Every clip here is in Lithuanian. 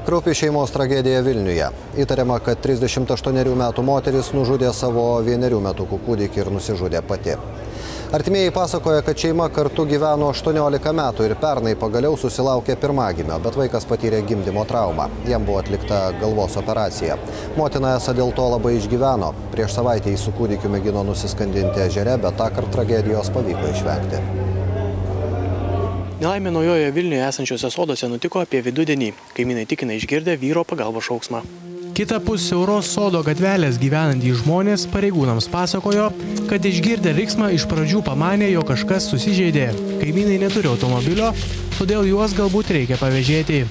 Kraupi šeimos tragedija Vilniuje. Įtariama, kad 38 metų moteris nužudė savo 1 metukų kūdikį ir nusižudė pati. Artimieji pasakoja, kad šeima kartu gyveno 18 metų ir pernai pagaliau susilaukė pirmagimio, bet vaikas patyrė gimdymo traumą. Jam buvo atlikta galvos operacija. Motina esą dėl to labai išgyveno. Prieš savaitę jis su kūdikiu mėgino nusiskandinti ežere, bet tąkart tragedijos pavyko išvengti. Nelaimė Naujojoje Vilniuje esančiuose soduose nutiko apie vidudienį. Kaimynai tikina išgirdę vyro pagalbos šauksmą. Kitapus siauros sodo gatvelės gyvenantys žmonės pareigūnams pasakojo, kad išgirdę riksmą iš pradžių pamanė, jog kažkas susižeidė. Kaimynai neturi automobilio, todėl juos galbūt reikia pavėžėti.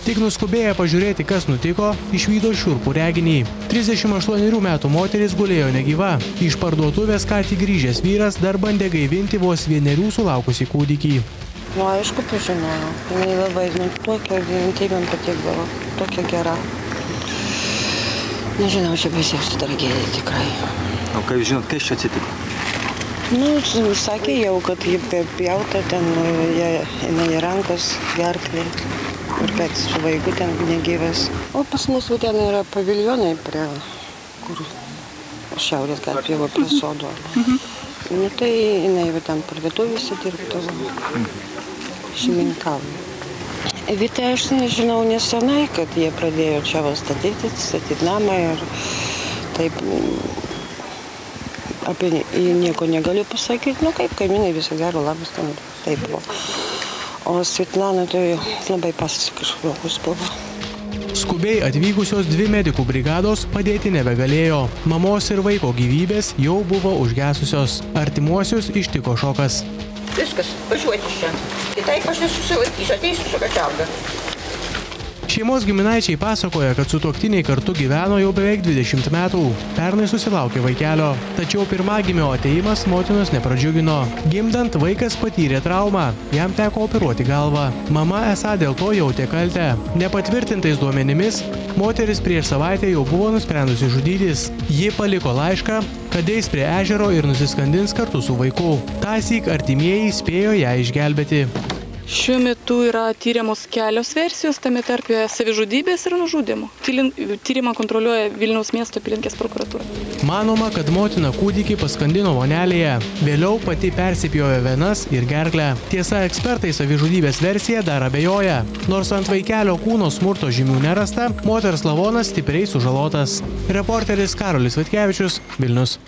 Tik nuskubėję pažiūrėti, kas nutiko, išvydo šiurpų reginį. 38 metų moteris gulėjo negyva. Iš parduotuvės ką tik grįžęs vyras dar bandė gaivinti vos 1 sulaukusį kūdikį. Nu, aišku, pažinojau. Jinai labai, tokia gyventybėm patikdavo, tokia gera. Nežinau, čia baisiausia tragedija tikrai. O kaip žinot, kas čia atsitiko? Nu, sakė jau, kad ji pjauta, ten jinai į rankas, gerklį. Ir kad su vaiku ten negyvas. O pas mus ten yra paviljonai prie, kur šiaurės gatvėje prie sodo. Nu, tai jinai ten parduotuvėse dirbdavo. Šeimininkavo. Vytė aš nežinau nesenai, kad jie pradėjo čia statyti namą ir taip apie jį nieko negaliu pasakyti. Nu, kaip kaimynai viso gero, labas ten taip buvo. O Svetlana tai labai pasisakas žmogus buvo. Skubiai atvykusios 2 medikų brigados padėti nebegalėjo. Mamos ir vaiko gyvybės jau buvo užgesusios. Artimuosius ištiko šokas. Viskas, važiuoti iš čia. Kitaip aš nesusilaikysiu, ateisiu su kačiauga. Šeimos giminaičiai pasakoja, kad sutuoktiniai kartu gyveno jau beveik 20 metų. Pernai susilaukė vaikelio. Tačiau pirmagimio atėjimas motinos nepradžiugino. Gimdant vaikas patyrė traumą. Jam teko operuoti galvą. Mama esą dėl to jautė kaltę. Nepatvirtintais duomenimis, moteris prieš savaitę jau buvo nusprendusi žudytis. Ji paliko laišką, kad eis prie ežero ir nusiskandins kartu su vaiku. Tąsyk artimieji spėjo ją išgelbėti. Šiuo metu yra tyriamos kelios versijos, tame tarpe savižudybės ir nužudimo. Tyrimą kontroliuoja Vilniaus miesto apylinkės prokuratūra. Manoma, kad motina kūdikį paskandino vonelėje. Vėliau pati persipjovė venas ir gerklę. Tiesa, ekspertai savižudybės versiją dar abejoja. Nors ant vaikelio kūno smurto žymių nerasta, moters lavonas stipriai sužalotas. Reporteris Karolis Vaitkevičius, Vilnius.